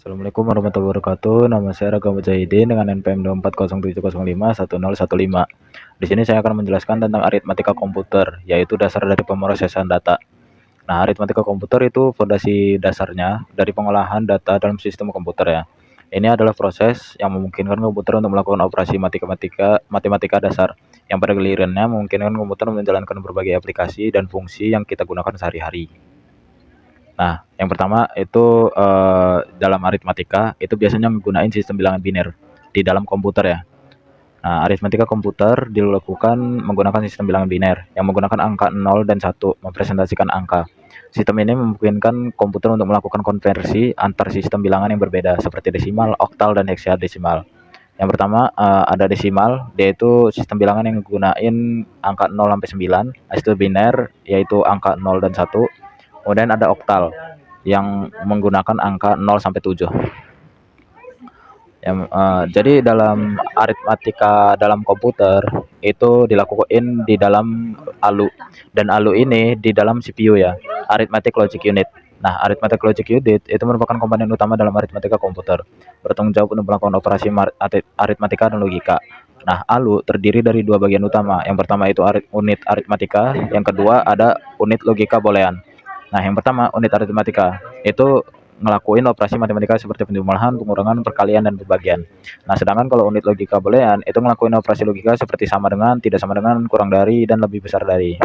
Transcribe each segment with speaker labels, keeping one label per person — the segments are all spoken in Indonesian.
Speaker 1: Assalamualaikum warahmatullahi wabarakatuh. Nama saya Raga Mujahidin dengan NPM 240700515. Di sini saya akan menjelaskan tentang aritmatika komputer, yaitu dasar dari pemrosesan data. Nah, aritmatika komputer itu fondasi dasarnya dari pengolahan data dalam sistem komputer ya. Ini adalah proses yang memungkinkan komputer untuk melakukan operasi matematika dasar, yang pada gilirannya memungkinkan komputer menjalankan berbagai aplikasi dan fungsi yang kita gunakan sehari-hari. Nah, yang pertama itu dalam aritmatika itu biasanya menggunakan sistem bilangan biner di dalam komputer ya. Nah, aritmatika komputer dilakukan menggunakan sistem bilangan biner yang menggunakan angka 0 dan 1 mempresentasikan angka. Sistem ini memungkinkan komputer untuk melakukan konversi antar sistem bilangan yang berbeda seperti desimal, oktal, dan heksadesimal. Yang pertama ada desimal, yaitu sistem bilangan yang menggunakan angka 0 sampai 9, itu biner yaitu angka 0 dan 1. Kemudian ada oktal yang menggunakan angka 0 sampai 7. Jadi dalam aritmatika dalam komputer itu dilakukan di dalam ALU, dan ALU ini di dalam CPU ya, Arithmetic Logic Unit. Nah, Arithmetic Logic Unit itu merupakan komponen utama dalam aritmatika komputer, bertanggung jawab untuk melakukan operasi aritmatika dan logika. Nah, ALU terdiri dari dua bagian utama. Yang pertama itu unit aritmatika, yang kedua ada unit logika boolean. Nah, yang pertama unit aritmatika itu ngelakuin operasi matematika seperti penjumlahan, pengurangan, perkalian, dan pembagian. Nah, sedangkan kalau unit logika boolean itu ngelakuin operasi logika seperti sama dengan, tidak sama dengan, kurang dari, dan lebih besar dari.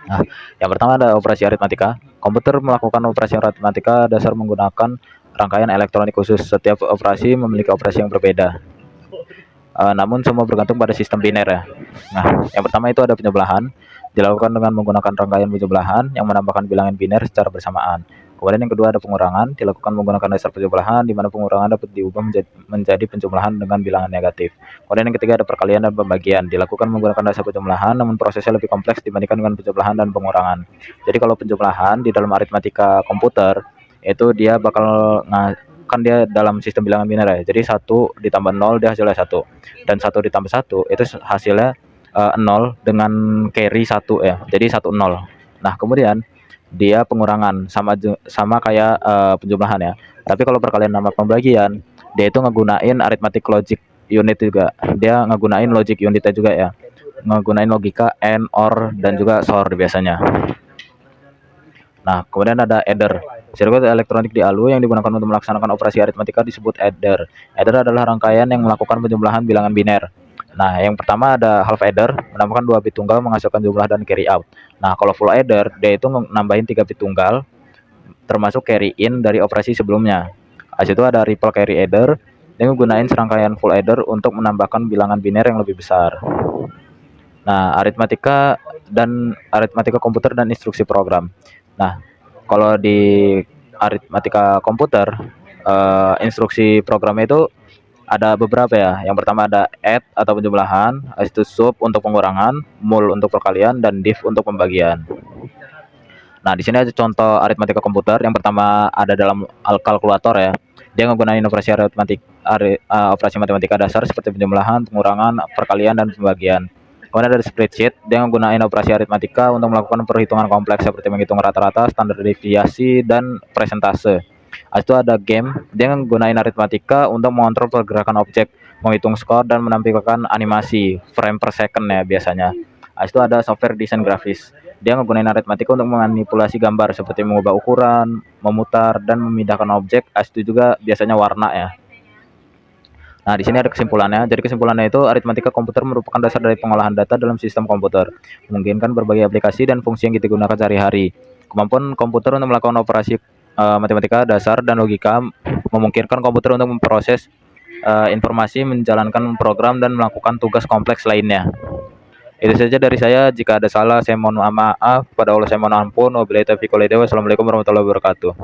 Speaker 1: Nah, yang pertama ada operasi aritmatika. Komputer melakukan operasi aritmatika dasar menggunakan rangkaian elektronik khusus. Setiap operasi memiliki operasi yang berbeda. Namun semua bergantung pada sistem biner ya. Nah, yang pertama itu ada penjumlahan, dilakukan dengan menggunakan rangkaian penjumlahan yang menambahkan bilangan biner secara bersamaan. Kemudian yang kedua ada pengurangan, dilakukan menggunakan dasar penjumlahan, di mana pengurangan dapat diubah menjadi penjumlahan dengan bilangan negatif. Kemudian yang ketiga ada perkalian dan pembagian, dilakukan menggunakan dasar penjumlahan, namun prosesnya lebih kompleks dibandingkan dengan penjumlahan dan pengurangan. Jadi kalau penjumlahan di dalam aritmatika komputer itu dia bakal kan dia dalam sistem bilangan biner ya. Jadi 1 ditambah 0 dia hasilnya 1, dan 1 ditambah 1 itu hasilnya 0 dengan carry 1 ya. Jadi 1 0. Nah, kemudian dia pengurangan sama kayak penjumlahan ya. Tapi kalau perkalian sama pembagian, dia itu ngegunain arithmetic logic unit juga. Dia ngegunain logic unitnya juga ya. Ngegunain logika AND, OR, dan juga SOR biasanya. Nah, kemudian ada adder. Sirkuit elektronik di ALU yang digunakan untuk melaksanakan operasi aritmatika disebut adder. Adder adalah rangkaian yang melakukan penjumlahan bilangan biner. Nah, yang pertama ada half adder, menambahkan 2 bit tunggal menghasilkan jumlah dan carry out. Nah, kalau full adder, dia itu nambahin 3 bit tunggal, termasuk carry in dari operasi sebelumnya. Habis itu ada ripple carry adder, yang menggunakan serangkaian full adder untuk menambahkan bilangan biner yang lebih besar. Nah, aritmatika komputer dan instruksi program. Nah, kalau di aritmatika komputer, instruksi programnya itu ada beberapa ya. Yang pertama ada add atau penjumlahan, itu sub untuk pengurangan, mul untuk perkalian, dan div untuk pembagian. Nah, di sini ada contoh aritmatika komputer. Yang pertama ada dalam kalkulator ya. Dia menggunakan operasi matematika dasar seperti penjumlahan, pengurangan, perkalian, dan pembagian. Kemudian ada spreadsheet, dia menggunakan operasi aritmatika untuk melakukan perhitungan kompleks seperti menghitung rata-rata, standar deviasi, dan presentase. Itu ada game, dia menggunakan aritmatika untuk mengontrol pergerakan objek, menghitung skor, dan menampilkan animasi frame per second ya biasanya. Itu ada software desain grafis, dia menggunakan aritmatika untuk memanipulasi gambar seperti mengubah ukuran, memutar, dan memindahkan objek. Itu juga biasanya warna ya. Nah, di sini ada kesimpulannya. Jadi kesimpulannya itu aritmatika komputer merupakan dasar dari pengolahan data dalam sistem komputer, memungkinkan berbagai aplikasi dan fungsi yang kita gunakan sehari-hari. Kemampuan komputer untuk melakukan operasi matematika dasar dan logika memungkinkan komputer untuk memproses informasi, menjalankan program, dan melakukan tugas kompleks lainnya. Itu saja dari saya. Jika ada salah, saya mohon maaf. Pada Allah saya mohon ampun. Wabillahi taufiq wal hidayah. Wassalamualaikum warahmatullahi wabarakatuh.